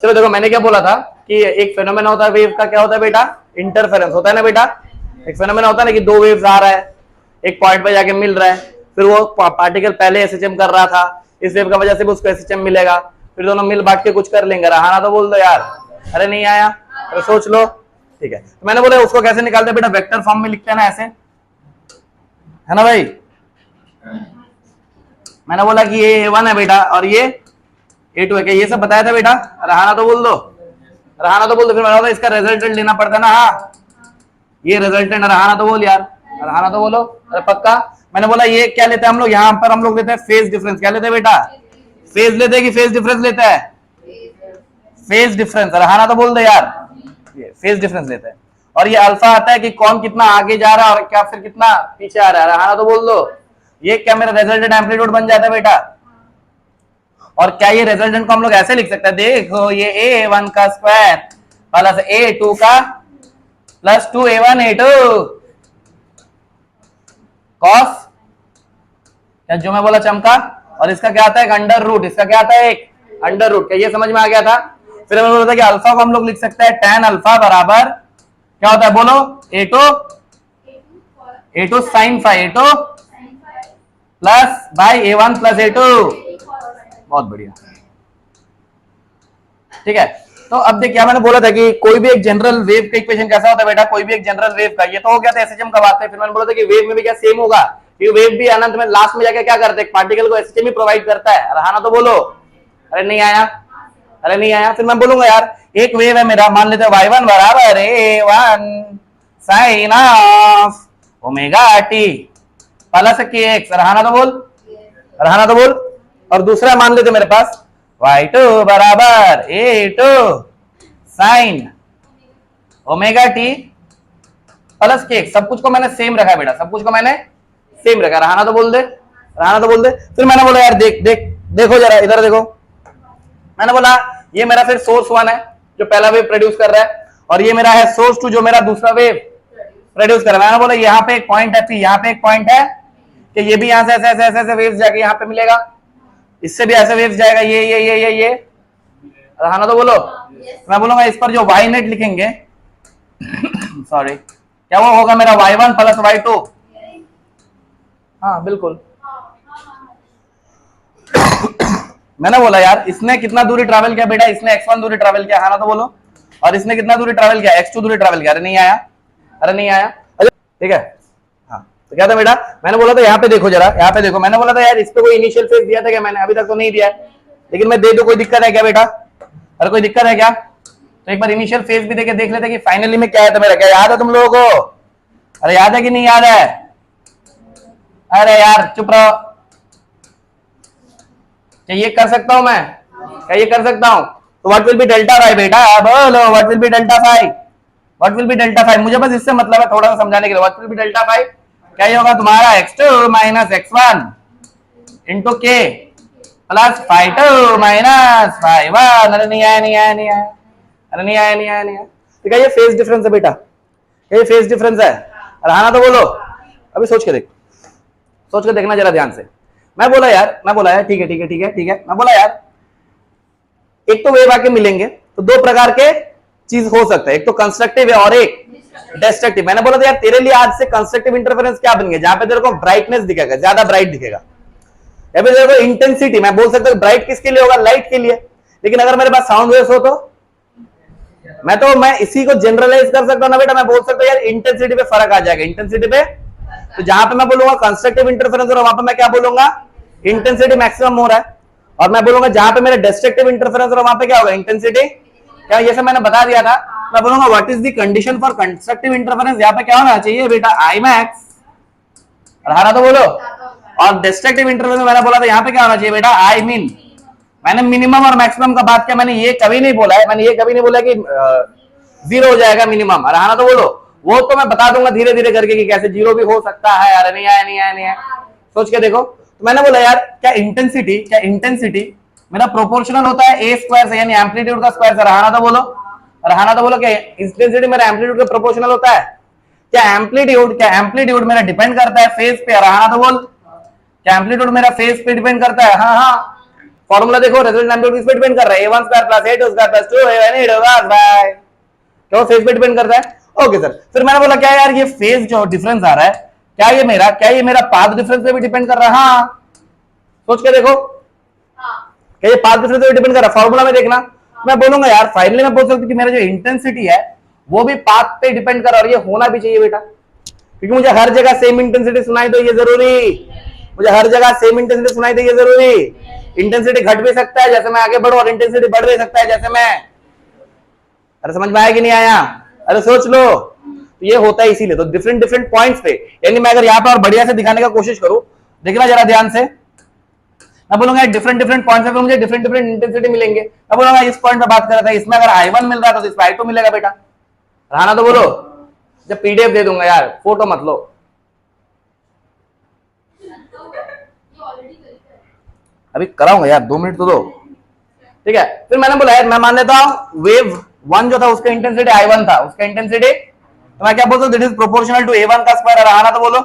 चलो देखो, मैंने क्या बोला था कि एक फेनोमेना होता है वेव का, क्या होता है बेटा, इंटरफेरेंस होता है ना बेटा। एक फेनोमेना होता है ना कि दो वेव्स आ रहा है, एक पॉइंट पे जाके मिल रहा है, फिर वो पार्टिकल पहले एसएचएम कर रहा था, इस वेव का वजह से भी उसको एसएचएम मिलेगा, फिर दोनों मिल बांट के कुछ कर लेंगे। रहा तो बोल दो यार, अरे नहीं आया अरे सोच लो। ठीक है, तो मैंने बोला उसको कैसे निकालते बेटा, वेक्टर फॉर्म में लिखते हैं ना ऐसे, है ना भाई। मैंने बोला कि ये A1 है बेटा और ये A2 है, क्या ये सब बताया था बेटा। रहाना तो बोल दो, रहाना तो बोल दो। फिर मैंने बोला इसका रिजल्टेंट लेना पड़ता है ना। हाँ, ये रिजल्टेंट रहाना तो बोल यार, रहाना तो बोलो। अरे पक्का। मैंने बोला ये क्या लेते हैं हम लोग, यहाँ पर हम लोग लेते हैं फेज डिफरेंस। क्या लेते हैं बेटा, फेज लेते हैं कि फेज डिफरेंस लेते हैं, फेज डिफरेंस। रहाना तो बोल दो यार, ये फेज डिफरेंस लेते हैं। और ये अल्फा आता है कि कौन कितना आगे जा रहा है और क्या फिर कितना पीछे आ रहा है। रहाना तो बोल दो। ये क्या मेरा रिजल्टेंट एम्पलीट्यूड बन जाता है बेटा। और क्या ये रिजल्टेंट को हम लोग ऐसे लिख सकते हैं, देखो ये A1 का स्क्वायर प्लस A2 का प्लस 2A1 A2 कॉस, क्या जो मैं बोला चमका। और इसका क्या आता है, एक अंडर रूट। इसका क्या आता है, एक अंडर रूट। क्या ये समझ में आ गया था। फिर मैंने बोला था कि अल्फा को हम लोग लिख सकते हैं tan अल्फा बराबर क्या होता है बोलो, A2 sin phi A2 plus by A1 plus A2। बहुत बढ़िया, ठीक है। तो अब देख, क्या मैंने बोला था कि कोई भी एक जनरल वेव का इक्वेशन कैसा होता है बेटा, कोई भी एक जनरल वेव का, ये तो हो गया था एसएचएम का बात है। फिर मैंने बोला था कि वेव में भी क्या सेम होगा, कि वेव भी अनंत में लास्ट में जाके क्या करते हैं, पार्टिकल को एसएचएम ही प्रोवाइड करता है। रहाना तो बोलो, अरे नहीं आया, अरे नहीं आया। फिर मैं बोलूंगा यार एक वेव है मेरा, मान लेते हैं y1 बराबर A1 sin of omega t plus kx। Rehana तो बोल, रहाना तो बोल। और दूसरा मान लेते मेरे पास y2 बराबर A2 sine omega T plus के। सब कुछ को मैंने सेम रखा है बेटा, सब कुछ को मैंने सेम रखा। रहाना तो बोल दे, रहाना तो बोल दे। फिर मैंने बोला यार देख देख देखो जरा इधर देखो, मैंने बोला ये मेरा फिर सोर्स 1 है जो पहला वेव प्रोड्यूस कर रहा है, और ये मेरा है सोर्स 2 जो मेरा दूसरा वेव प्रोड्यूस कर रहा है। मैंने बोला यहाँ पे एक पॉइंट है, यहाँ पे एक पॉइंट है कि ये भी यहाँ से ऐसे ऐसे ऐसे वेव्स जाके यहाँ पे मिलेगा, इससे भी ऐसे वेव्स जाएगा, ये। रहाना तो बोलो। मैं बोलूंगा इस पर जो वाई नेट लिखेंगे सॉरी, क्या वो होगा मेरा y1 प्लस y2। हाँ बिल्कुल। मैंने बोला यार इसने कितना दूरी ट्रैवल किया बेटा, इसने x1 दूरी ट्रैवल किया, हाँ ना तो बोलो। और इसने कितना दूरी ट्रैवल किया, x2 दूरी ट्रैवल किया। अरे नहीं आया, अरे नहीं आया। ठीक है, हाँ तो क्या था बेटा, मैंने बोला था यहाँ पे देखो जरा, यहाँ पे देखो। मैंने बोला था यार इस पे कोई इनिशियल फेज दिया था क्या मैंने, अभी तक तो नहीं दिया है, लेकिन मैं दे दूं कोई दिक्कत है क्या बेटा, अरे कोई दिक्कत है क्या। तो एक बार इनिशियल फेज भी देके देख लेते कि फाइनली में क्या है। तो मेरा क्या याद है तुम लोगों को, अरे याद है कि नहीं याद है, अरे यार चुप रहो। क्या ये कर सकता हूं मैं, क्या ये कर सकता हूं। तो what will be delta phi बेटा, बोलो what will be delta phi, what will be delta phi. मुझे बस इससे मतलब है थोड़ा सा समझाने के लिए। What will be delta phi, क्या ये होगा तुम्हारा x2 माइनस x1 इंटू के प्लस फाई 2 माइनस फाई 1। अरे नहीं आया, नहीं आया, नहीं आया, अरे नहीं आया, नहीं आया, नहीं आया। तो क्या ये फेज डिफरेंस है बेटा, ये फेज डिफरेंस है। रहाना तो बोलो। अभी सोच के देख, सोच के देखना जरा ध्यान से। मैं बोला यार ठीक है ठीक है ठीक है ठीक है। मैं बोला यार एक तो वेव आके मिलेंगे तो दो प्रकार के चीज हो सकता है, एक तो कंस्ट्रक्टिव है और एक डिस्ट्रक्टिव। मैंने बोला था यार तेरे लिए आज से कंस्ट्रक्टिव इंटरफेरेंस क्या बन गया, जहां पे तेरे को ब्राइटनेस दिखेगा, ज्यादा ब्राइट दिखेगा, या फिर तेरे को इंटेंसिटी। मैं बोल सकता हूं ब्राइट किसके लिए होगा, लाइट के लिए। लेकिन अगर मेरे पास साउंड वेव्स हो तो मैं इसी को जनरलाइज कर सकता हूं ना बेटा। मैं बोल सकता हूं यार इंटेंसिटी पे फर्क आ जाएगा, इंटेंसिटी पे। तो जहां पे मैं बोलूंगा कंस्ट्रक्टिव इंटरफेरेंस हो रहा है, वहां पे मैं क्या बोलूंगा, इंटेंसिटी मैक्सिमम हो रहा है। और मैं बोलूंगा जहां पे मेरा डिस्ट्रक्टिव इंटरफेरेंस हो रहा है, वहां पे क्या होगा, इंटेंसिटी। क्या ये सब मैंने बता दिया था। मैं बोलूंगा what is the condition for constructive interference, यहाँ पे क्या होना चाहिए बेटा, आई मैक्स। रहा तो बोलो। और डिस्ट्रक्टिव इंटरफेरेंस मैंने बोला था यहाँ पे क्या होना चाहिए बेटा, आई मीन। मैंने मिनिमम और मैक्सिमम का बात किया, मैंने ये कभी नहीं बोला है, मैंने ये कभी नहीं बोला कि जीरो हो जाएगा मिनिमम। रहाना तो बोलो। वो तो मैं बता दूंगा धीरे धीरे करके कि कैसे जीरो भी हो सकता है। अरे नहीं आया, नहीं आया, नहीं आया, सोच के देखो। तो मैंने बोला यार क्या इंटेंसिटी मेरा प्रोपोर्शनल होता है ए स्क्वायर से, यानी एम्पलीट्यूड का स्क्वायर से। रहाना तो बोलो, रहाना तो बोलो। क्या इंटेंसिटी मेरा एम्पलीट्यूड के प्रोपोर्शनल होता है। क्या एम्पलीट्यूड मेरा डिपेंड करता है फेज पे। रहाना तो बोल। क्या एम्पलीट्यूड मेरा फेज पे डिपेंड करता है, हाँ हाँ। फॉर्मूला देखो, रिजल्टेंट एम्पलीट्यूड किस पे डिपेंड कर रहा है, a1 square plus a2 square plus 2a1 होगा बाय, क्यों फेज पे डिपेंड करता है। ओके सर, फिर मैंने बोला क्या यार ये फेज जो डिफरेंस आ रहा है, क्या ये मेरा पाथ डिफरेंस पे भी डिपेंड कर रहा है? हाँ, सोच के देखो, क्या ये पाथ डिफरेंस पे डिपेंड कर रहा है? फॉर्मूला में देखना, मैं बोलूंगा यार फाइनली मैं बोल सकता हूँ कि मेरा जो इंटेंसिटी है वो भी पाथ पे डिपेंड कर रहा है, और ये होना भी चाहिए बेटा, क्योंकि मुझे हर जगह सेम इंटेंसिटी सुनाई दो ये जरूरी, मुझे हर जगह सेम इंटेंसिटी सुनाई दे ये जरूरी। इंटेंसिटी घट भी सकता है जैसे मैं आगे बढ़ू, और इंटेंसिटी बढ़ भी सकता है जैसे मैं, अरे समझ में आया कि नहीं आया? अरे सोच लो, तो ये होता है इसीलिए, तो डिफरेंट डिफरेंट पॉइंट्स पे, यानी मैं अगर यहाँ पे और बढ़िया से दिखाने का कोशिश करूं, देखना जरा ध्यान से, मैं बोलूंगा डिफरेंट डिफरेंट पॉइंट्स पे मुझे डिफरेंट डिफरेंट इंटेंसिटी मिलेंगे। मैं बोलूंगा इस पॉइंट पे बात कर रहा था, इसमें अगर I1 मिल रहा था तो इस पर I2 मिलेगा बेटा, रहना तो बोलो, जब पीडीएफ दे दूंगा यार, फोटो मत लो। अभी कराऊंगा यार, 2 मिनट तो दो, ठीक है। फिर मैंने बोला यार मैं मान लेता हूं वेव 1 जो था उसका इंटेंसिटी I1 था, उसका इंटेंसिटी तो मैं क्या बोलता हूं, that is proportional to A1 का स्क्वायर, रहना तो बोलो।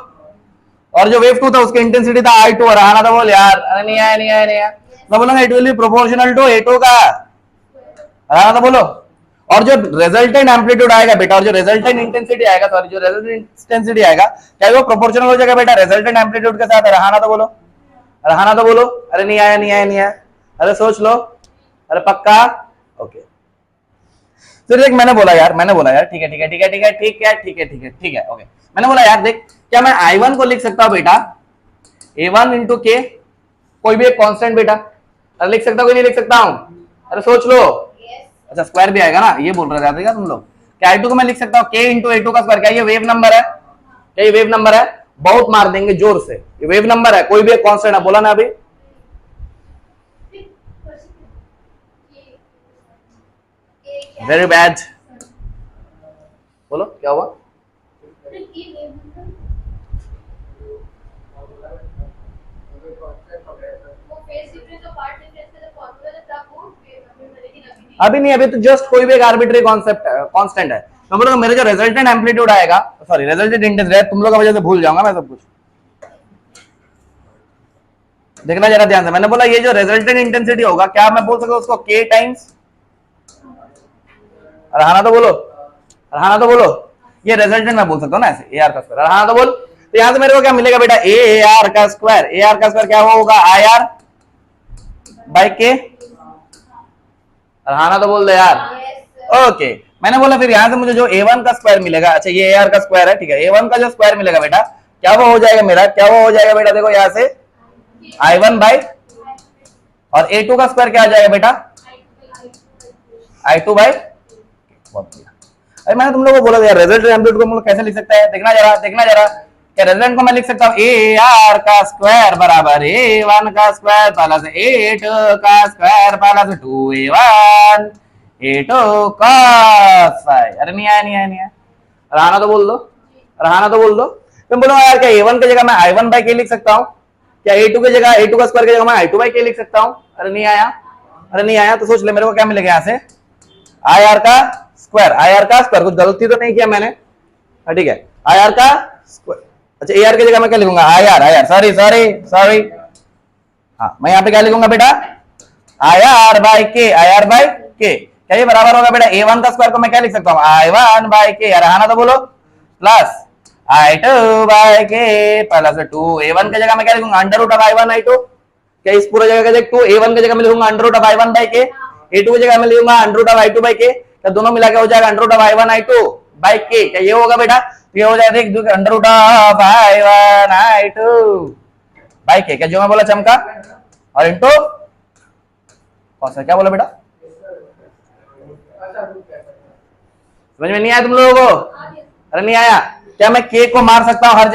और जो वेव 2 था उसका इंटेंसिटी था I2, रहना तो बोल यार, अरे नहीं आया नहीं आया नहीं आया, मैं बोलूंगा it will be proportional to A2 का, रहना तो बोलो। और जो रिजल्टेंट एम्पलीट्यूड आएगा बेटा, और जो रिजल्टेंट इंटेंसिटी आएगा, सॉरी जो रिजल्टेंट इंटेंसिटी आएगा, क्या वो प्रोपोर्शनल हो जाएगा बेटा रिजल्टेंट एम्पलीट्यूड के साथ, रहना तो बोलो, रहना तो बोलो। अरे नहीं आया नहीं आया नहीं आया, अरे सोच लो, अरे पक्का, ओके। तो देख मैंने बोला यार ठीक है ठीक है ठीक है ठीक है ठीक है ठीक है ठीक है ठीक है, ओके। मैंने बोला यार देख, क्या मैं I1 को लिख सकता हूं बेटा A1 इंटू के, कोई भी एक कांस्टेंट बेटा, अरे लिख सकता हूं कि नहीं लिख सकता हूं? अरे सोच लो, अच्छा स्क्वायर भी आएगा ना, ये बोल रहे थे तुम लोग, क्या I2 को मैं लिख सकता हूं K इंटू A2 का स्क्वायर, क्या ये वेव नंबर है? क्या ये वेव नंबर है? बहुत मार देंगे जोर से, ये वेव नंबर है, कोई भी एक कांस्टेंट है, बोला ना अभी। वेरी बैड, बोलो क्या हुआ? अभी नहीं, अभी तो जस्ट कोई भी एक आर्बिट्री कॉन्सेप्ट कांस्टेंट है। मैं बोलूंगा मेरे जो रिजल्टेंट एम्पलीट्यूड आएगा, सॉरी रिजल्टेंट इंटेंसिटी, तुम लोग की वजह से भूल जाऊंगा मैं सब कुछ, देखना जरा ध्यान से। मैंने बोला ये जो रिजल्टेंट इंटेंसिटी होगा, क्या मैं बोल सकता हूं उसको K टाइम्स, रहना तो बोलो, रहना तो बोलो, ये रिजल्टेंट मैं बोल सकता हूँ ना ऐसे, AR का स्क्वायर, रहना तो बोल। तो यहां से मेरे को क्या मिलेगा बेटा, AR का स्क्वायर, AR का स्क्वायर क्या होगा IR बाय K, रहना तो बोल दे यार, ओके। मैंने बोला फिर यहां से मुझे जो A1 का स्क्वायर मिलेगा, अच्छा ये AR का स्क्वायर है, ठीक है, A1 का जो स्क्वायर मिलेगा बेटा, क्या वो हो जाएगा मेरा, क्या वो हो जाएगा बेटा, देखो यहां से I1 बाय, और A2 का स्क्वायर क्या आ जाएगा बेटा, I2 बाय, अरे मैंने तुम लोगों को बोला था यार रिजल्टेंट एम्पलीट्यूड को हम लोग कैसे लिख सकते हैं, देखना जरा, क्या रिजल्टेंट को मैं लिख सकता हूँ AR का स्क्वायर बराबर A1 का स्क्वायर प्लस A2 का square plus 2A1 A2 cos phi, अरे नहीं आया, रहना तो बोल दो, तुम बोलो यार क्या A1 की जगह मैं I1 बाय K लिख सकता हूँ, क्या A2 की जगह A2 का स्क्वायर की जगह मैं I2 बाय K लिख सकता हूँ? अरे नहीं आया, तो सोच ले मेरे को क्या मिलेगा यहाँ से, IR का स्क्वायर, कुछ गलती तो नहीं किया मैंने, ठीक है, IR का स्क्वायर, अच्छा AR की जगह मैं क्या लिखूंगा, IR, सॉरी, हाँ मैं यहाँ पे क्या लिखूंगा बेटा, IR बाय K, क्या ये बराबर होगा बेटा A1 का स्क्वायर को मैं क्या लिख सकता हूँ, I1 बाय K, रहना तो बोलो, plus I2 by K plus 2A1 की जगह मैं क्या लिखूंगा, under root of I1 I2, क्या इस पूरे जगह का देख 2A1 की जगह मैं लिखूंगा under root of I1 by K, A2 की जगह मैं लिखूंगा under root of I2 by K, क्या दोनों मिला के हो जाएगा under root of I1 I2 by K, क्या ये होगा बेटा, ये हो जाएगा देख under root of I1 I2 by K, क्या जो मैं बोला चमका, और इनटू कौन सा, क्या बोला बेटा, समझ में नहीं आया तुम लोगों को? अरे नहीं आया, क्या मैं K को मार सकता हूं हर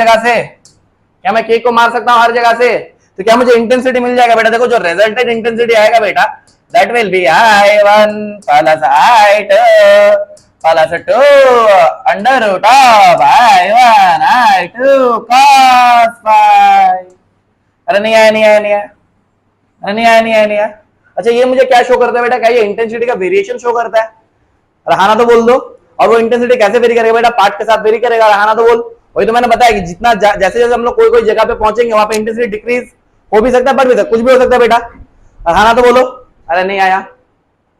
जगह से, तो क्या मुझे इंटेंसिटी मिल जाएगा बेटा, देखो जो रिजल्टेंट इंटेंसिटी आएगा बेटा, that will be I1 plus I2 plus 2 under root of I1 I2 cos phi, अरे नहीं आया, अच्छा ये मुझे क्या शो करता है बेटा, क्या ये इंटेंसिटी का वेरिएशन शो करता है, रहना तो बोल दो। और वो इंटेंसिटी कैसे वेरी करेगा बेटा, पार्ट के साथ वेरी करेगा, रहना तो बोल। वही तो मैंने बताया कि जितना जैसे हम लोग कोई जगह पे पहुंचेंगे वहां पे इंटेंसिटी डिक्रीज हो भी सकता है, बढ़ भी सकता है, कुछ भी हो सकता है बेटा, हाँ तो बोलो। अरे नहीं आया,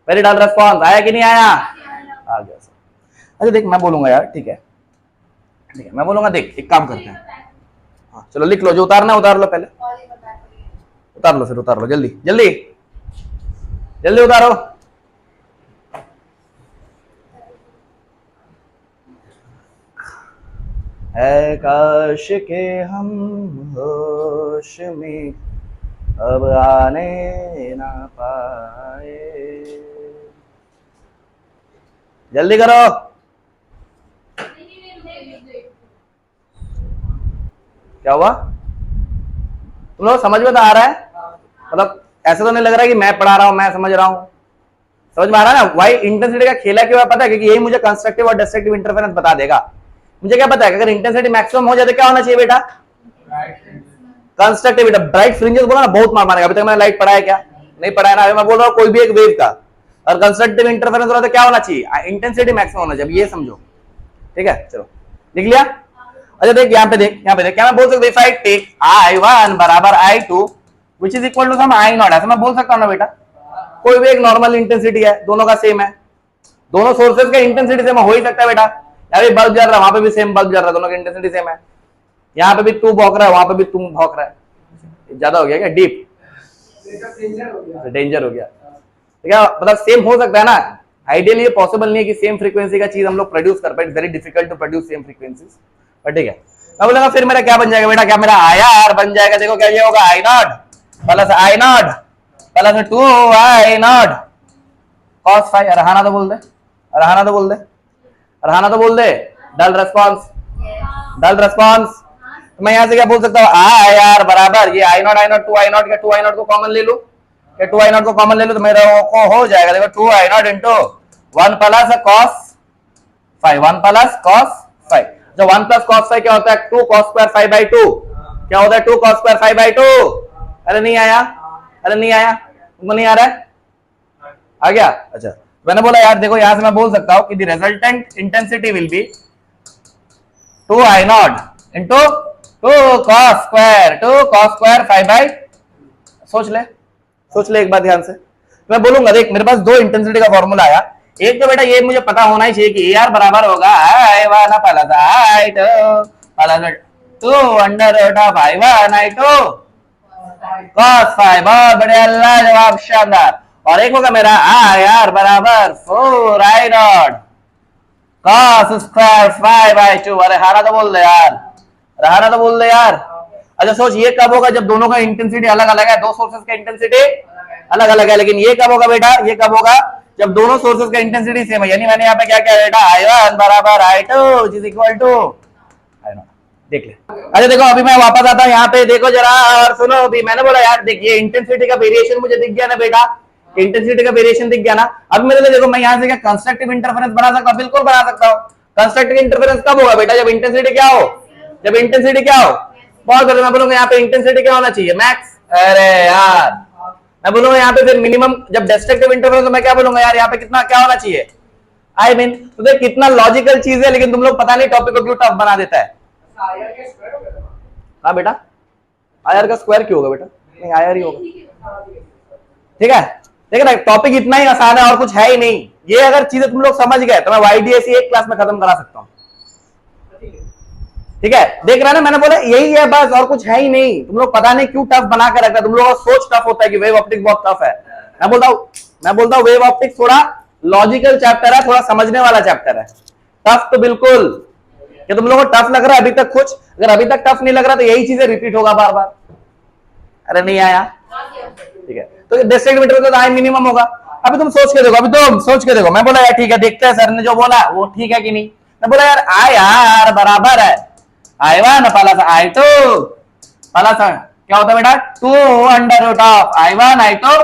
वेरी डल रेस्पॉन्स, आया कि नहीं आया? आ गया सर। अच्छा देख मैं बोलूंगा यार, ठीक है ठीक है मैं बोलूंगा, देख एक काम करते हैं, हाँ चलो लिख लो, जो उतारना है उतार लो, पहले उतार लो, फिर उतार लो, जल्दी जल्दी जल्दी उतारो। है काश के हम होश में अब आने ना पाए, जल्दी करो। क्या हुआ? तुम लोग समझ में तो आ रहा है? मतलब ऐसा तो नहीं लग रहा है कि मैं पढ़ा रहा हूं, मैं समझ रहा हूं? समझ में आ रहा है ना? वाई इंटेंसिटी का खेला क्यों है पता है? क्योंकि यही मुझे कंस्ट्रक्टिव और डिस्ट्रक्टिव इंटरफेरेंस बता देगा। मुझे क्या पता है अगर इंटेंसिटी मैक्सिमम हो जाए तो क्या होना चाहिए बेटा? कंस्ट्रक्टिव। ब्राइट फ्रिंजेस बोला ना, बहुत मार मारेगा। अभी तक मैंने लाइट पढ़ा है क्या? नहीं पढ़ा है ना। अभी मैं बोल रहा हूँ कोई भी एक वेव का और कंस्ट्रक्टिव इंटरफेरेंस हो रहा है तो क्या होना चाहिए? इंटेंसिटी मैक्सिमम होना चाहिए। ये समझो, ठीक है? चलो लिख लिया। अच्छा देख यहाँ पे देख, यहाँ पे देख, क्या मैं बोल सकता हूँ इफ आई टेक I1 बराबर I2 which is equal to sum I0, ऐसा मैं बोल सकता हूँ ना बेटा? कोई भी एक नॉर्मल इंटेंसिटी है, दोनों का सेम है, दोनों सोर्सेज का इंटेंसिटी सेम हो ही सकता है बेटा। यहाँ पे बल्ब जल रहा है, वहां पे भी सेम बल्ब जल रहा है, दोनों की इंटेंसिटी सेम है। यहाँ पे भी तू भौंक रहा है, वहां पे भी तुम भौंक रहा है। ज्यादा हो गया क्या? डीप डेंजर हो गया। क्या मतलब सेम हो सकता है ना? आइडियली ये पॉसिबल नहीं है कि सेम फ्रीक्वेंसी का चीज हम लोग प्रोड्यूस कर पाए। It's very difficult to produce same frequencies, पर ठीक है। मैं बोलूंगा फिर मेरा क्या बन जाएगा बेटा? क्या मेरा IR बन जाएगा? देखो क्या ये होगा, I0 plus I0 plus 2I0 cos phi. रहाना तो बोल दे, रहाना तो बोल दे, रहाना तो बोल दे। डल रेस्पॉन्स, डल रेस्पॉन्स। मैं यहां से क्या बोल सकता हूँ? IR बराबर ये I0 I0 2I0 के 2I0 को कॉमन ले लो, के 2I0 को कॉमन ले लो तो मेरा को हो जाएगा देखो 2I0 into 1 plus cos phi, 1 plus cos phi. जो 1 प्लस cos फाई क्या होता है? 2 cos स्क्वायर फाई बाई 2। क्या होता है? 2 cos स्क्वायर फाई बाई 2। अरे नहीं आया, अरे नहीं आया, तुमको नहीं आ रहा है? आ गया? अच्छा मैंने बोला यार देखो यहां से मैं बोल सकता हूं कि the resultant intensity will be 2I0 into 2 cos square phi by, सोच ले, सोच ले एक बात ध्यान से। मैं बोलूंगा देख मेरे पास दो इंटेंसिटी का फॉर्मूला आया। एक तो बेटा ये मुझे पता होना ही चाहिए कि AR बराबर होगा I1 plus I2 plus 2 under root of I1 I2 cos phi. बहुत बढ़िया, लाजवाब, शानदार। और एक होगा मेरा IR बराबर 4I0 cos square phi by 2। अरे हारा तो बोल दे यार, रहाना तो बोल दे यार। अच्छा सोच ये कब होगा? जब दोनों का इंटेंसिटी अलग अलग है, दो सोर्सेस का इंटेंसिटी अलग अलग है। लेकिन ये कब होगा बेटा? ये कब होगा? जब दोनों सोर्सेस का इंटेंसिटी सेम है। यानी मैंने यहाँ पे क्या किया बेटा? I1 बराबर I2 is equal to I0। देख ले। अच्छा देखो अभी मैं वापस आता हूँ यहाँ पे, देखो जरा और सुनो। अभी मैंने बोला यार देखिए इंटेंसिटी का वेरिएशन मुझे दिख गया ना बेटा, इंटेंसिटी का वेरिएशन दिख गया ना। अब मेरे लिए देखो मैं यहाँ से क्या कंस्ट्रक्टिव इंटरफेरेंस बना सकता हूँ? बिल्कुल बना सकता हूँ। कंस्ट्रक्टिव इंटरफेरेंस कब होगा बेटा? जब इंटेंसिटी क्या हो? जब इंटेंसिटी क्या हो? बहुत बढ़िया। मैं बोलूंगा यहाँ पे इंटेंसिटी क्या होना चाहिए? मैक्स। अरे यार मैं बोलूंगा यहाँ पे फिर मिनिमम। जब डिस्ट्रक्टिव इंटरफेरेंस तो मैं क्या बोलूंगा यार? यहाँ पे कितना क्या होना चाहिए? आई मीन तो देख कितना लॉजिकल चीज है, लेकिन तुम लोग पता नहीं टॉपिक को क्यों टफ बना देता है। हाँ बेटा IR का स्क्वायर क्यों होगा बेटा? नहीं IR ही होगा, ठीक है? देखो ना टॉपिक इतना ही आसान है और कुछ है ही नहीं। ये अगर चीजें तुम लोग समझ गए तो मैं YDSE एक क्लास में खत्म करा सकता हूँ, ठीक है? देख रहा है ना, मैंने बोला यही है बस, और कुछ है ही नहीं। तुम लोग पता नहीं क्यों टफ बना कर रखा है। तुम लोगों का सोच टफ होता है कि वेव ऑप्टिक्स बहुत टफ है। मैं बोलता हूँ वेव ऑप्टिक्स थोड़ा लॉजिकल चैप्टर है, थोड़ा समझने वाला चैप्टर है। टफ तो बिल्कुल, क्या तुम लोगों को टफ लग रहा है अभी तक कुछ? अगर अभी तक टफ नहीं लग रहा तो यही चीजें रिपीट होगा बार बार। अरे नहीं आया? ठीक है तो डिस्ट्रिक्ट मीटर का I मिनिमम होगा। अभी तुम सोच के देखो, अभी तुम सोच के देखो। मैं बोला यार ठीक है देखते हैं सर ने जो बोला वो ठीक है कि नहीं। मैं बोला यार IR बराबर है I1 प्लस I2 प्लस क्या होता है बेटा? 2 under root of I1 I2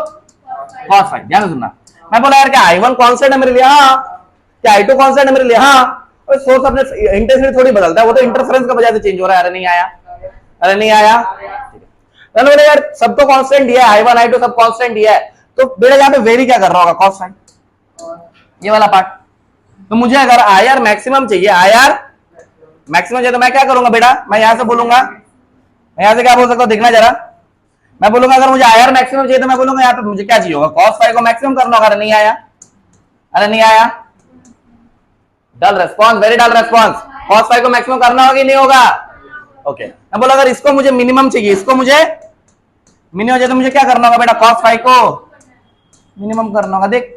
cos phi. ध्यान से सुनना। मैं बोला यार क्या I1 कांस्टेंट है मेरे लिए? हाँ। क्या I2 कांस्टेंट है मेरे लिए? हाँ। और सोर्स अपने इंटेंसिटी थोड़ी बदलता है, वो तो इंटरफेरेंस की वजह से चेंज हो रहा है। अरे नहीं आया? अरे नहीं आया? मैंने बोला यार सब तो कांस्टेंट ही है, I1 I2 सब कांस्टेंट ही है, तो बेटा यहाँ पे वेरी क्या कर रहा होगा? cos फाई, ये वाला पार्ट। तो मुझे अगर IR मैक्सिमम चाहिए, IR मैक्सिमम चाहिए तो मैं क्या करूंगा बेटा? मैं यहां से बोलूंगा, मैं यहां से क्या बोल सकता हूं? देखना जरा, मैं बोलूंगा अगर मुझे हायर मैक्सिमम चाहिए तो मैं बोलूंगा यहाँ पे मुझे क्या चाहिए होगा, cos फाइव को मैक्सिमम करना होगा। अरे नहीं आया, अरे नहीं आया, dull response, very dull response. cos five को मैक्सिमम करना होगा कि नहीं होगा? ओके, मैं बोला अगर इसको मुझे मिनिमम चाहिए, इसको मुझे मिनिमम चाहिए तो मुझे क्या करना होगा बेटा, cos फाइव को मिनिमम करना होगा। देख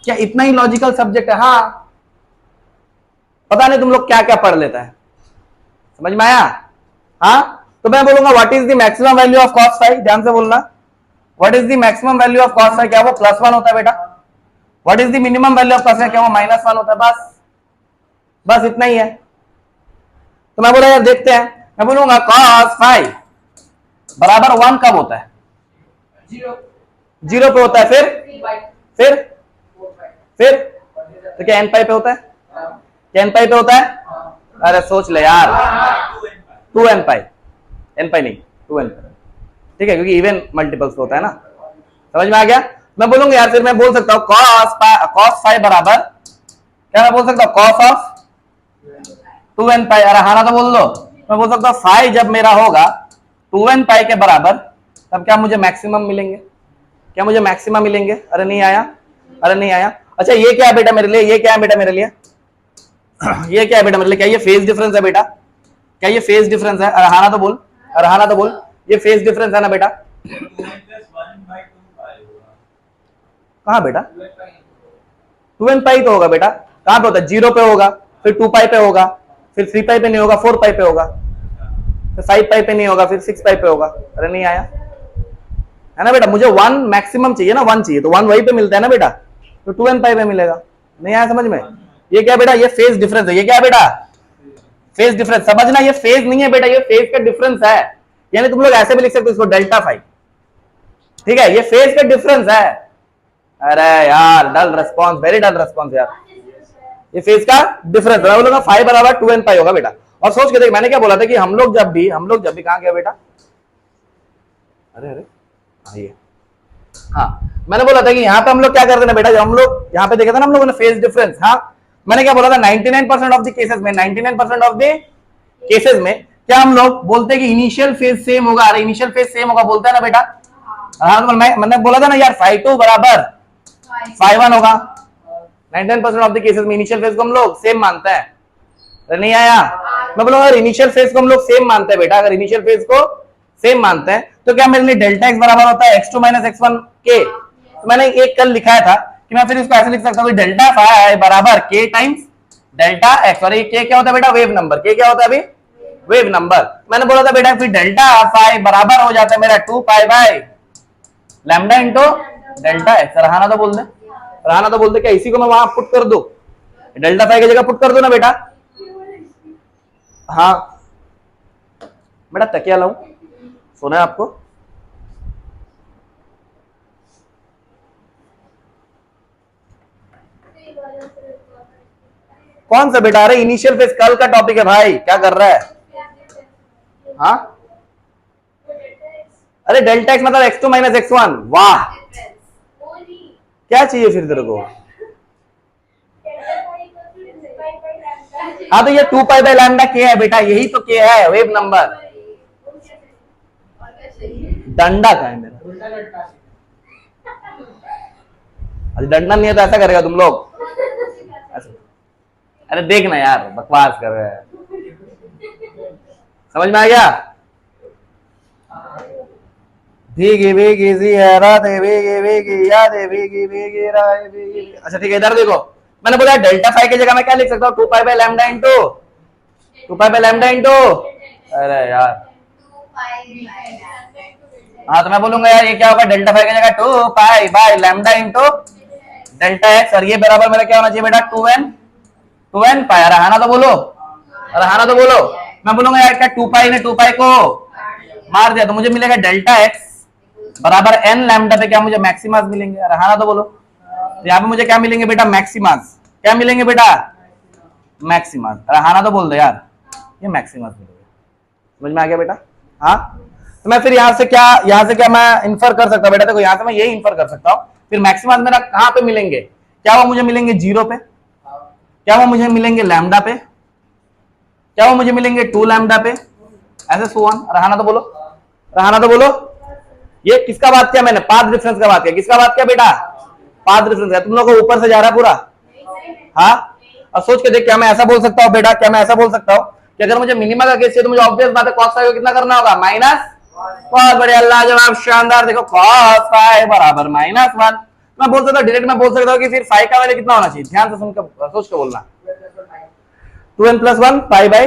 क्या इतना ही लॉजिकल सब्जेक्ट है। हाँ, पता नहीं तुम लोग क्या क्या पढ़ लेता है, समझ में आया? हाँ, तो मैं बोलूंगा what is the maximum value of cos five, ध्यान से बोलना, what is the maximum value of cos five, क्या वो +1 होता है बेटा? What is the minimum value of cos five, क्या वो -1 होता है? बस इतना ही है। तो मैं बोला यार देखते हैं, मैं बोलूंगा cos फाइव बराबर 1 कब होता है? 0 पे होता है। फिर तो क्या n पाई पे होता है? क्या n पाई पे होता है? अरे सोच ले यार, 2n पाई, n पाई नहीं 2n पाई, ठीक है, क्योंकि इवन मल्टीपल्स होता है ना, समझ में आ गया? मैं बोलूंगा यार, फिर मैं बोल सकता हूँ cos फाइव बराबर क्या, मैं बोल सकता हूँ cos ऑफ 2n पाई। अरे हाँ ना तो बोल दो, मैं बोल सकता हूँ फाइव जब मेरा होगा 2n पाई के बराबर, तब क्या मुझे मैक्सिमम मिलेंगे? क्या मुझे मैक्सिमम मिलेंगे? अरे नहीं आया, अरे नहीं आया। अच्छा ये क्या है बेटा मेरे लिए, ये क्या है बेटा मेरे लिए ये क्या है बेटा मेरे लिए, क्या ये फेज डिफरेंस है बेटा? क्या ये फेज डिफरेंस है? अरे हाँ ना तो बोल, अरे हाँ ना तो बोल, ये फेज डिफरेंस है ना बेटा? कहाँ बेटा 2n पाई पे होगा बेटा, कहाँ पे होता है? 0 पे होगा, फिर 2 पाई पे होगा, फिर 3 पाई पे नहीं होगा, 4 पाई पे होगा, फिर 5 पाई पे नहीं होगा, फिर 6 पाई पे होगा। अरे नहीं आया, है ना बेटा? मुझे 1 मैक्सिमम चाहिए ना, 1 चाहिए तो 1 वहीं पे मिलता है ना बेटा, तो 2n पाई पे मिलेगा। नहीं आया समझ में? ये क्या बेटा, ये फेज डिफरेंस है। ये क्या है बेटा? Phase difference. समझना, ये फेज नहीं है बेटा, ये फेज का डिफरेंस है। यानी तुम लोग ऐसे भी लिख सकते हो इसको डेल्टा फाइव, ठीक है, ये फेज का डिफरेंस है। अरे यार डल रेस्पॉन्स, वेरी डल रेस्पॉन्स यार, ये फेज का डिफरेंस है। मैं बोलूंगा 5 बराबर 2n पाई होगा बेटा। और सोच के देख, मैंने क्या बोला था कि हम लोग जब भी कहां गया बेटा, अरे ये हाँ, मैंने बोला था कि यहाँ पे हम लोग क्या करते ना बेटा, जब हम लोग यहाँ पे देखा था ना हम लोगों ने फेज डिफरेंस, हाँ मैंने क्या बोला था, 99% ऑफ द केसेस में, 99% ऑफ द केसेस में क्या हम लोग बोलते हैं कि इनिशियल फेज सेम होगा। अरे इनिशियल फेज सेम होगा बोलते हैं ना बेटा? हाँ, तो मैंने बोला था ना यार 5 बराबर 5 होगा। 99% ऑफ द केसेस में इनिशियल फेज को हम लोग सेम मानते हैं। अरे नहीं आया, मैं बोला अगर इनिशियल फेज को हम लोग सेम मानते हैं बेटा, अगर इनिशियल फेज को सेम मानते हैं तो क्या मेरे लिए डेल्टा एक्स बराबर होता है x2 - x1 के। तो मैंने एक कल लिखाया था कि मैं फिर इसको ऐसे लिख सकता हूँ डेल्टा फाइव बराबर k टाइम्स डेल्टा एक्स, और ये k क्या होता है बेटा? Wave number. k क्या होता है अभी? Wave number. मैंने बोला था बेटा फिर डेल्टा फाइव बराबर हो जाता है मेरा 2 pi by lambda into delta x. रहाना तो बोल दे, रहाना तो बोल दे, क्या इसी को मैं वहां पुट कर दू, डेल्टा फाइव की जगह पुट कर दू ना बेटा? हाँ बेटा, तकिया लाऊं, सोना है आपको? कौन सा बेटा? अरे इनिशियल फेज कल का टॉपिक है भाई, क्या कर रहा है? हाँ, अरे डेल्टा एक्स मतलब x2 - x1। वाह, क्या चाहिए फिर तेरे को? हाँ तो ये 2 पाई बाय लैम्डा के है बेटा, यही तो के है, वेव नंबर। डंडा का है मेरा, अरे डंडा नहीं है तो ऐसा करेगा तुम लोग? अरे देखना यार, बकवास कर रहे हैं, समझ में आ गया? भीगी भीगी सी है रातें, भीगी भीगी यादें, भीगी भीगी रातें, भीगी। अच्छा ठीक है, इधर देखो, मैंने बोला डेल्टा फाइव की जगह मैं क्या लिख सकता हूँ? 2 pi by lambda into 2 pi by lambda into, अरे यार हाँ, तो मैं बोलूंगा यार ये क्या होगा, डेल्टा फाइव की जगह 2 pi by lambda into delta x, और ये बराबर मेरा क्या होना चाहिए बेटा? 2n पाई। अरे हाँ ना तो बोलो, अरे हाँ ना तो बोलो। मैं बोलूंगा यार क्या 2 पाई ने 2 पाई को मार दिया तो मुझे मिलेगा डेल्टा एक्स बराबर n लैम्डा पे क्या मुझे मैक्सिमास मिलेंगे? अरे हाँ ना तो बोलो। तो यहाँ पे मुझे क्या मिलेंगे बेटा? मैक्सिमास। क्या मिलेंगे बेटा? मैक्सिमास। अरे हाँ ना तो बोल दो यार, ये मैक्सिमास मिलेगा। समझ में आ गया बेटा? हाँ, तो मैं फिर यहाँ से क्या मैं इन्फर कर सकता हूँ बेटा? देखो यहाँ से मैं यही इन्फर कर सकता हूँ, फिर मैक्सिमास मेरा कहाँ पे मिलेंगे? क्या वो मुझे मिलेंगे 0 पे? क्या वो मुझे मिलेंगे लैम्डा पे? क्या वो मुझे मिलेंगे 2 लैम्डा पे? ऐसे सो ऑन। रहाना तो बोलो, रहाना तो बोलो। ये किसका बात किया मैंने? पाथ डिफरेंस का बात किया। किसका बात किया बेटा? पाथ डिफरेंस का। तुम लोगों को ऊपर से जा रहा है पूरा? हाँ, अब सोच के देख, क्या मैं ऐसा बोल सकता हूँ बेटा, क्या मैं ऐसा बोल सकता हूँ कि अगर मुझे मिनिमा का केस है तो मुझे ऑब्वियस बात है cos फाइव कितना करना होगा? माइनस। बहुत बढ़िया, अल्लाह जवाब शानदार। देखो cos फाइव बराबर -1। मैं बोल सकता हूँ डायरेक्ट, मैं बोल सकता हूँ कि फिर फाइव का वैल्यू कितना होना चाहिए? ध्यान से सुनकर सोच के बोलना। 2n + 1 पाई बाई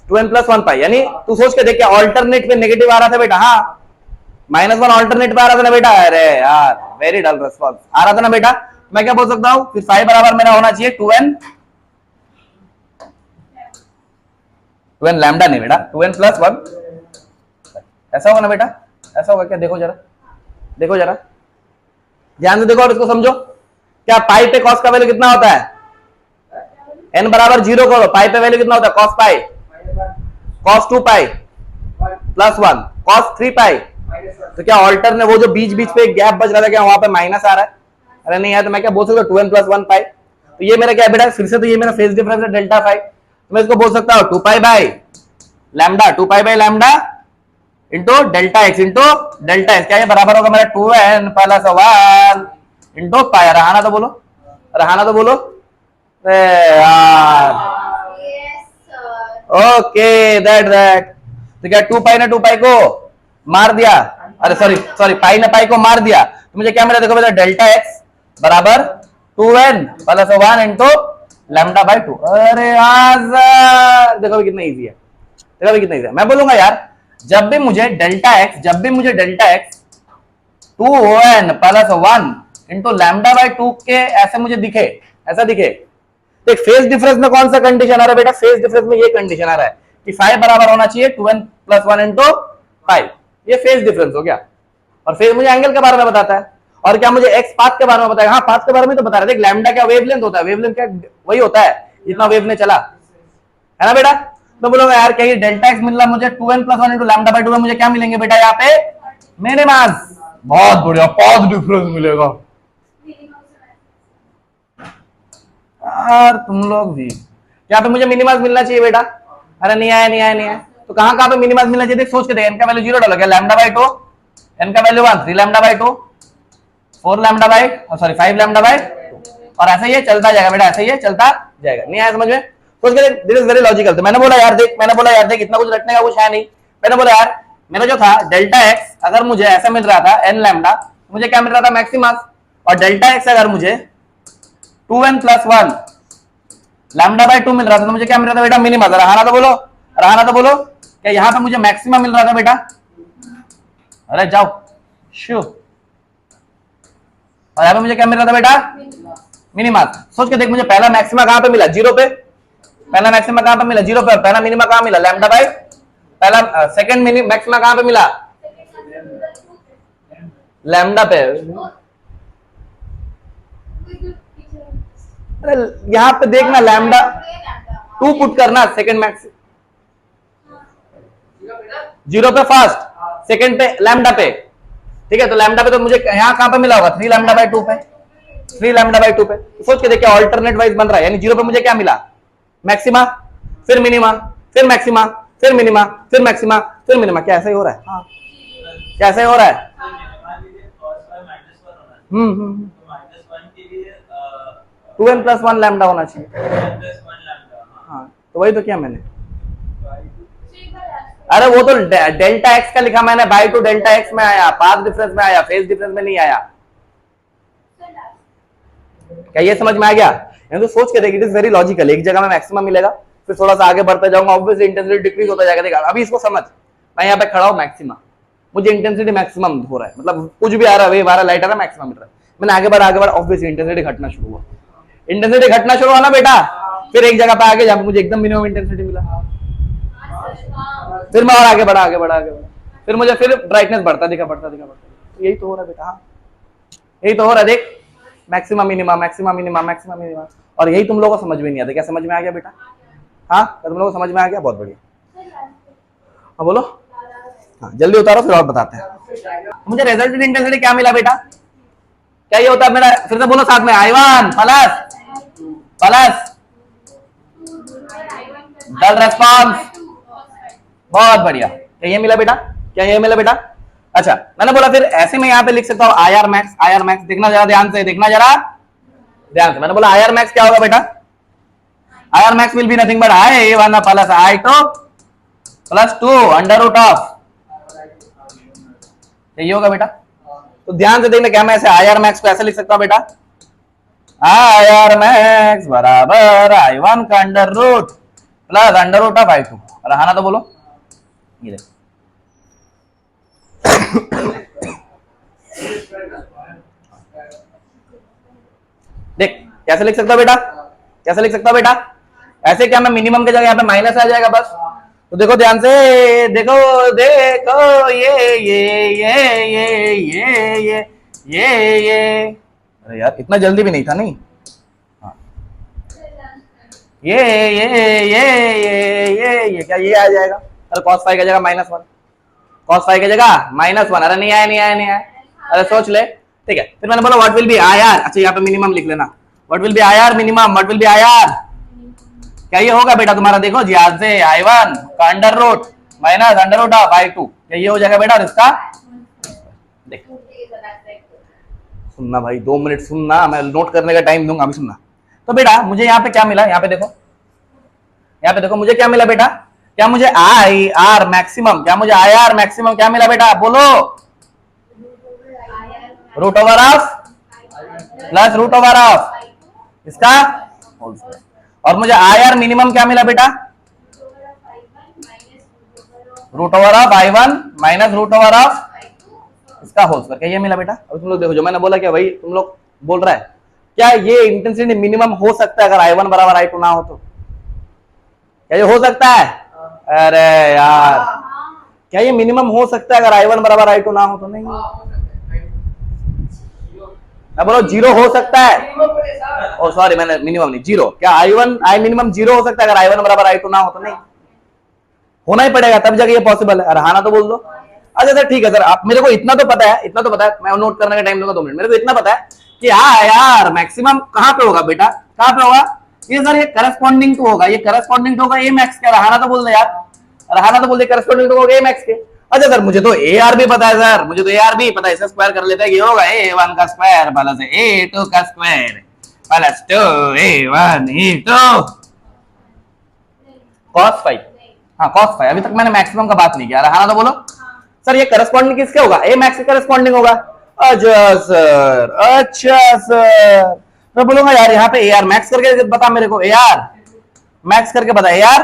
2n + 1 पाई। यानी तू सोच के देख, क्या ऑल्टरनेट पे नेगेटिव आ रहा था बेटा? हाँ, -1 ऑल्टरनेट पे आ रहा था ना बेटा? अरे यार, वेरी डल रिस्पॉन्स आ रहा था ना बेटा? मैं क्या बोल सकता हूँ? फिर फाइव बराबर मेरा होना चाहिए 2n लैम्डा नहीं बेटा, 2n + 1। ऐसा होगा ना बेटा? ऐसा होगा क्या? देखो जरा, देखो जरा ध्यान से देखो और इसको समझो। क्या पाई पे कॉस का वैल्यू कितना होता है? n बराबर 0 करो, पाई पे वैल्यू कितना होता है? cos पाई, cos 2 पाई + 1, cos 3 पाई। तो क्या ऑल्टर ने वो जो बीच बीच पे एक गैप बच रहा था, क्या वहां पे माइनस आ रहा है? अरे नहीं है, तो मैं क्या बोल सकता हूँ? 2n + 1 पाई। तो ये मेरा क्या है बेटा? फिर से तो ये मेरा फेज डिफरेंस है डेल्टा फाइव। तो मैं इसको बोल सकता हूँ 2 pi by lambda, 2 pi by lambda into delta x into delta x. क्या ये बराबर होगा मेरा 2n + 1 इंटू पाई? रहाना तो बोलो, रहाना तो बोलो। अरे यार, ओके दैट। तो क्या 2 पाई ने 2 पाई को मार दिया? अरे सॉरी पाई ने पाई को मार दिया। तो मुझे क्या मिला? देखो बेटा, डेल्टा एक्स बराबर 2n + 1 इंटू लैम्डा बाई 2। अरे यार देखो कितना इजी है, देखो भी कितना इजी है। मैं बोलूंगा यार, जब भी मुझे delta x 2n + 1 into lambda by 2 के ऐसे मुझे दिखे, ऐसा दिखे, तो फेज डिफरेंस में कौन सा कंडीशन आ रहा है बेटा? फेज डिफरेंस में ये कंडीशन आ रहा है कि फाइव बराबर होना चाहिए 2n + 1 इंटू फाइव। ये फेज डिफरेंस हो गया। और फेज मुझे एंगल के बारे में बताता है, और क्या मुझे एक्स पाथ के बारे में बताएगा? हाँ, पाथ के बारे में तो बता रहा है। देख, लैम्डा क्या वेवलेंथ होता है? वेवलेंथ क्या वही होता है जितना वेव ने चला, है ना बेटा? तो बोलोगे यार क्या ये डेल्टा एक्स मिल रहा मुझे 2n + 1 इंटू लैम्डा बाई 2 में मुझे क्या मिलेंगे बेटा? यहाँ पे मिनिमास। बहुत बढ़िया, पाथ डिफरेंस मिलेगा। यार तुम लोग भी, यहाँ पे मुझे मिनिमास मिलना चाहिए बेटा। अरे नहीं आया, नहीं आया, नहीं आया। तो कहाँ कहाँ पे मिनिमास मिलना चाहिए? देख सोच के देख, n का वैल्यू 0 डालो, क्या लैम्डा बाई 2, n का value 1, 3 lambda by 2, 4 lambda by sorry 5 lambda by 2, और ऐसा ही चलता जाएगा बेटा, ऐसा ही चलता जाएगा। नहीं आया समझ में? सोच के देख, दिस इज वेरी लॉजिकल। तो मैंने बोला यार देख, इतना कुछ रटने का कुछ है नहीं। मैंने बोला यार, मेरा जो था डेल्टा एक्स, अगर मुझे ऐसा मिल रहा था n लैम्डा, मुझे क्या मिल रहा था? मैक्सिमस। और डेल्टा एक्स अगर मुझे 2n + 1 लैम्डा बाई 2 मिल रहा था, तो मुझे क्या मिल रहा था बेटा? मिनिमम। रहाना तो बोलो, रहाना तो बोलो, क्या यहाँ पे मुझे मैक्सिमम मिल रहा था बेटा? अरे जाओ शू। और यहाँ पे मुझे क्या मिल रहा था बेटा? मिनिमम। सोच के देख, मुझे पहला मैक्सिमा कहाँ पे मिला? 0 पे। पहला मैक्सिमा कहाँ पे मिला? 0 पे। पहला मिनिमा कहाँ मिला? Lambda by. पहला सेकंड मैक्सिमा कहाँ पे मिला? लैम्डा पे। अरे यहाँ पे देखना, लैम्डा 2 पुट करना, सेकंड मैक्स 0 पे फर्स्ट, सेकंड पे लैम्डा पे। ठीक है, तो लैम्डा पे तो मुझे यहाँ कहाँ पे मिला होगा? 3 लैम्डा बाई 2 पे, 3 लैम्डा बाई 2 पे। सोच के देखिए, ऑल्टरनेट वाइज बन रहा है। यानी 0 पे मुझे क्या मिला? मैक्सिमा, फिर मिनिमा, फिर मैक्सिमा, फिर मिनिमा, फिर मैक्सिमा, फिर मिनिमा। क्या ऐसा ही हो रहा है? हाँ, क्या ऐसा ही हो रहा है? हम्म 2n + 1 लैम्डा होना चाहिए। हाँ, तो वही तो किया मैंने। अरे वो तो डेल्टा एक्स का लिखा मैंने, बाई 2 डेल्टा एक्स में आया, पाथ डिफरेंस में आया, फेज डिफरेंस में नहीं आया। क्या ये समझ में आ गया? तो सोच के देख, इट इज वेरी लॉजिकल। एक जगह में मैक्सिमम मिलेगा, फिर थोड़ा सा आगे बढ़ता जाऊंगा, ऑब्वियसली इंटेंसिटी डिक्रीज होता जाएगा। देखा, अभी इसको समझ, मैं यहाँ पे खड़ा हूँ, मैक्सिमम, मुझे इंटेंसिटी मैक्सिमम हो रहा है, मतलब कुछ भी आ रहा है, वेव आ रहा है, लाइट आ रहा है, मैक्सिमम मिल रहा है। मैंने आगे बढ़ा, ऑब्वियसली इंटेंसिटी घटना शुरू हुआ। इंटेंसिटी घटना शुरू हुआ ना बेटा, फिर एक जगह पे आगे जहाँ पे मुझे एकदम मिनिमम इंटेंसिटी मिला, फिर मैं और आगे बढ़ा, फिर मुझे फिर ब्राइटनेस बढ़ता दिखा। यही तो हो रहा है बेटा। हाँ, यही तो हो रहा है। देख, maximum minimum, maximum minimum, maximum minimum, और यही तुम लोगों को समझ में नहीं आता। क्या समझ में आ गया बेटा? हाँ, तुम लोगों को समझ में आ गया? बहुत बढ़िया। हाँ बोलो। हाँ, जल्दी उतारो, फिर और बताते हैं। मुझे रिजल्टेंट इंटेंसिटी क्या मिला बेटा? क्या ये होता है मेरा? फिर से बोलो साथ में, I1 प्लस डल रेस्पॉन्स। बहुत बढ़िया। क्या ये मिला बेटा? क्या ये मिला बेटा? अच्छा मैंने बोला फिर ऐसे में यहाँ पे लिख सकता हूँ आई आर मैक्स। आई आर मैक्स देखना जरा ध्यान से, देखना जरा ध्यान से। मैंने बोला आई आर मैक्स क्या होगा बेटा? I R max will be nothing but I one plus I two plus 2 under root of, ये होगा बेटा। तो ध्यान से देखना, क्या मैं ऐसे आई आर मैक्स को ऐसे लिख सकता हूँ बेटा? आई आर मैक्स बराबर आई वन का under root plus under root of I two. रहा ना तो बोलो, ये देखो देख कैसे लिख सकता हूं बेटा? कैसे लिख सकता हूं बेटा? ऐसे क्या मैं मिनिमम के जगह यहाँ पे माइनस आ जाएगा बस। तो देखो ध्यान से, देखो देखो ये अरे यार इतना जल्दी भी नहीं था नहीं। हाँ ये क्या ये आ जाएगा? अरे cos फाइव की जगह -1, cos फाइव की जगह -1। अरे नहीं आया नहीं आया नहीं आया, अरे सोच ले। ठीक है, फिर मैंने बोला what will be I R. अच्छा यहाँ पे मिनिमम लिख लेना, what will be I R minimum, what will be I R. क्या ये होगा बेटा तुम्हारा? देखो जी आज से आई वन का under root minus under root of I two, क्या ये हो जाएगा बेटा? और इसका देखो सुनना भाई, 2 मिनट सुनना, मैं नोट करने का टाइम दूंगा, अभी सुनना। तो बेटा मुझे यहाँ पे क्या मिला? यहाँ पे देखो, यहाँ पे देखो मुझे क्या मिला बेटा? क्या मुझे आई आर मैक्सिमम, क्या मुझे आई आर मैक्सिमम क्या मिला बेटा? बोलो, root over of plus root over of इसका होल स्क्वायर। और मुझे आई आर मिनिमम क्या मिला बेटा? Root over of I one minus root over of इसका होल स्क्वायर, क्या ये मिला बेटा? अब तुम लोग देखो, जो मैंने बोला क्या भाई तुम लोग बोल रहा है, क्या ये इंटेंसिटी मिनिमम हो सकता है अगर आई वन बराबर आई टू ना हो तो? क्या ये हो सकता है? अरे यार क्या ये मिनिमम हो सकता है अगर आई वन बराबर आई टू ना हो तो? नहीं, मैं बोलो जीरो हो सकता है। ओ सॉरी मैंने मिनिमम नहीं, जीरो। क्या I one I minimum zero हो सकता है अगर आई वन बराबर आई टू ना हो तो? नहीं, होना ही पड़ेगा तब जाके ये पॉसिबल है। हाँ ना तो बोल दो। अच्छा सर ठीक है सर, आप मेरे को इतना तो पता है, इतना तो पता है, मैं नोट करने का टाइम दूंगा 2 मिनट। मेरे को इतना पता है कि हाँ यार मैक्सिमम कहाँ पे होगा बेटा? कहाँ पे होगा ये सर? ये करस्पॉन्डिंग टू होगा, ये करस्पॉन्डिंग टू होगा ए मैक्स के। रहा ना तो बोल दे यार, रहा ना तो बोल दे करस्पॉन्डिंग टू होगा ए मैक्स के। अच्छा सर मुझे तो ए आर भी पता है सर, मुझे तो ए आर भी पता है, इसे स्क्वायर कर लेते हैं, ये होगा ए वन का स्क्वायर प्लस ए टू का square plus 2 A one A two cos 5। हाँ cos 5, अभी तक मैंने मैक्सिमम का बात नहीं किया। रहा ना तो बोलो सर ये करस्पॉन्डिंग किसके होगा? ए मैक्स के करस्पॉन्डिंग होगा। अच्छा सर, अच्छा सर, मैं बोलूंगा यार यहाँ पे ए आर मैक्स करके बता मेरे को, ए आर मैक्स करके बता, ए आर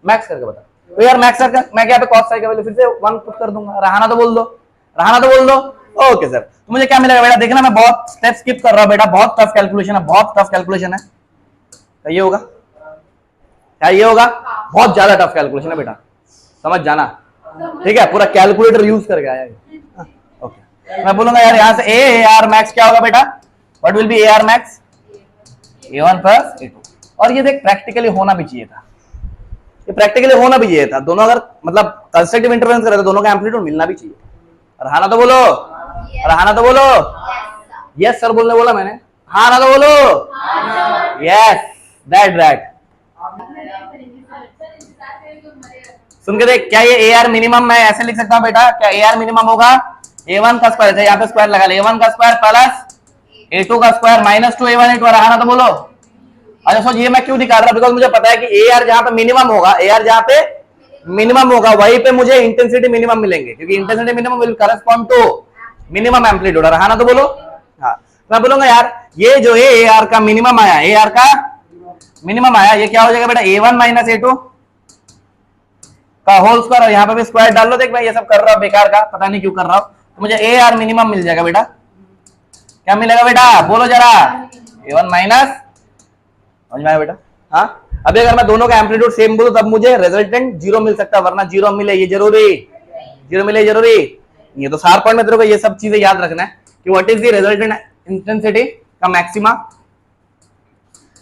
मैक्स करके बता। तो यार मैक्स करके मैं क्या पे cos 5 का वैल्यू फिर से 1 पुट कर दूंगा। रहा तो बोल दो, रहा तो बोल दो। ओके सर, तो मुझे क्या मिलेगा बेटा? देखना मैं बहुत स्टेप स्किप कर रहा हूँ बेटा, बहुत टफ कैलकुलेशन है, बहुत टफ कैलकुलेशन है। क्या ये होगा? क्या ये होगा? बहुत ज्यादा टफ कैलकुलेशन है बेटा, समझ जाना। ठीक है, पूरा कैलकुलेटर यूज करके आया है। ओके, मैं बोलूंगा यार यहाँ से ए आर मैक्स क्या होगा बेटा? What will B A R max? A1 plus A2। और ये देख प्रैक्टिकली होना भी चाहिए था, ये प्रैक्टिकली होना भी चाहिए था। दोनों अगर मतलब कंस्ट्रक्टिव इंटरफेरेंस करे तो दोनों का एम्पलीट्यूड मिलना भी चाहिए। रहा ना तो बोलो, रहा ना तो बोलो। यस सर बोलने बोला मैंने, हाँ ना तो बोलो। Yes that right. सुन के देख, क्या ये ए आर मिनिमम मैं ऐसे लिख सकता हूँ बेटा? क्या ए आर मिनिमम होगा? A1 का स्क्वायर है, यहाँ पे स्क्वायर लगा ले, A1 का स्क्वायर प्लस A2 का स्क्वायर माइनस 2 A1 A2। रहा ना तो बोलो। अच्छा सोच, ये मैं क्यों निकाल रहा? बिकॉज मुझे पता है कि ए आर जहां पे मिनिमम होगा, ए आर जहां पे मिनिमम होगा वहीं पे मुझे इंटेंसिटी मिनिमम मिलेंगे, क्योंकि intensity minimum will correspond to minimum amplitude. रहा ना तो बोलो। हाँ, मैं बोलूंगा यार ये जो है ए आर का मिनिमम आया, ए आर का मिनिमम आया, ये क्या हो जाएगा बेटा? A1 माइनस A2 का होल स्क्वायर। और यहाँ पे भी स्क्वायर डाल लो। देख मैं ये सब कर रहा हूँ बेकार का, पता नहीं क्यों कर रहा हूँ। तो मुझे ए आर मिनिमम मिल जाएगा बेटा। क्या मिलेगा बेटा? बोलो जरा। A1 माइनस, समझ में आया बेटा? हाँ, अभी अगर मैं दोनों का एम्पलीट्यूड सेम बोलूं तब मुझे रिजल्टेंट जीरो मिल सकता है, वरना जीरो मिले ये जरूरी, जीरो मिले जरूरी। ये तो सार पॉइंट में तेरे को ये सब चीजें याद रखना है कि what is the resultant intensity का maxima,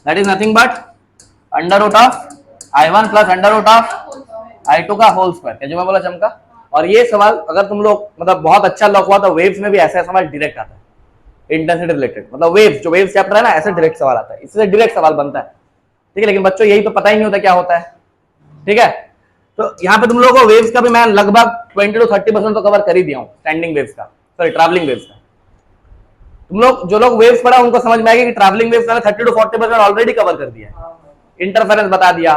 that is nothing but under root of I1 plus under root of I2 का होल स्क्वायर। जो मैं बोला चमका। और ये सवाल अगर तुम लोग मतलब बहुत अच्छा लॉक हुआ तो वेव्स में भी ऐसा सवाल डायरेक्ट आता है, इंटेंसिटी रिलेटेड। मतलब वेव्स, जो वेव्स चैप्टर है ना, ऐसे डायरेक्ट सवाल आता है, इससे डायरेक्ट सवाल बनता है। ठीक है, लेकिन बच्चों यही तो पता ही नहीं होता क्या होता है। ठीक है, तो यहाँ पे तुम लोगों को वेव्स का भी मैं लगभग 20 to 30% तो कवर कर ही दिया हूँ, स्टैंडिंग वेव्स का, सॉरी ट्रैवलिंग वेव्स का। तुम लोग जो लोग वेव्स पढ़ा उनको समझ में आएगा कि ट्रैवलिंग वेव्स मैंने 30 to 40% ऑलरेडी कवर कर दिया है। इंटरफेरेंस बता दिया,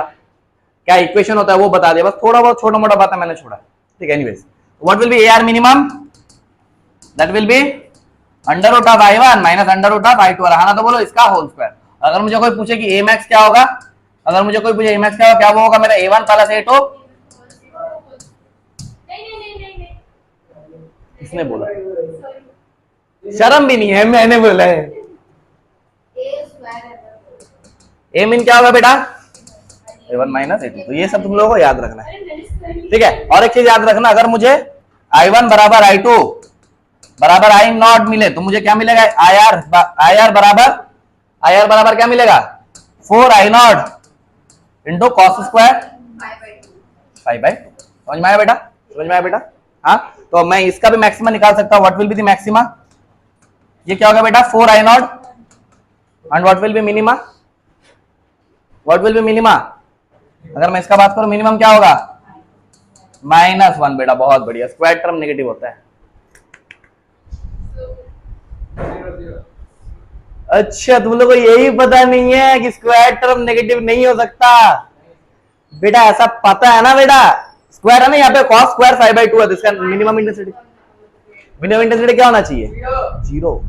क्या इक्वेशन होता है वो बता दिया, बस थोड़ा बहुत छोटा मोटा बात मैंने छोड़ा, ठीक है। Anyways, what will be AR minimum? That will be under root of I1 minus under root of I2। और हाँ तो बोलो इसका होल स्क्वायर। अगर मुझे कोई पूछे कि A max क्या होगा, अगर मुझे कोई पूछे A max क्या होगा, क्या वो होगा मेरा A1 प्लस A2। किसने बोला? शर्म भी नहीं है, मैंने बोला है। A min क्या होगा बेटा? A1 minus A2। तो ये सब तुम लोगों को याद रखना है, ठीक है। और एक चीज याद रखना, अगर मुझे I1 बराबर I2 बराबर I नॉट मिले तो मुझे क्या मिलेगा? IR बराबर क्या मिलेगा? 4I not into cos square 5/2। समझ में आया बेटा? समझ में आया बेटा? हाँ, तो मैं इसका भी मैक्सिमा निकाल सकता हूँ। What will be the maxima? ये क्या होगा बेटा? 4I not and what will B minima? What will B minima? अगर मैं इसका बात करूं, मिनिमम क्या होगा? -1 बेटा, बहुत बढ़िया। स्क्वायर टर्म नेगेटिव होता है। अच्छा, तुम लोगों को यही पता नहीं है कि स्क्वायर टर्म नेगेटिव नहीं हो सकता बेटा, ऐसा पता है ना बेटा। स्क्वायर है ना, यहाँ पे cos स्क्वायर 5/2 है, तो इसका मिनिमम इंटेंसिटी क्या होना चाहिए? 0।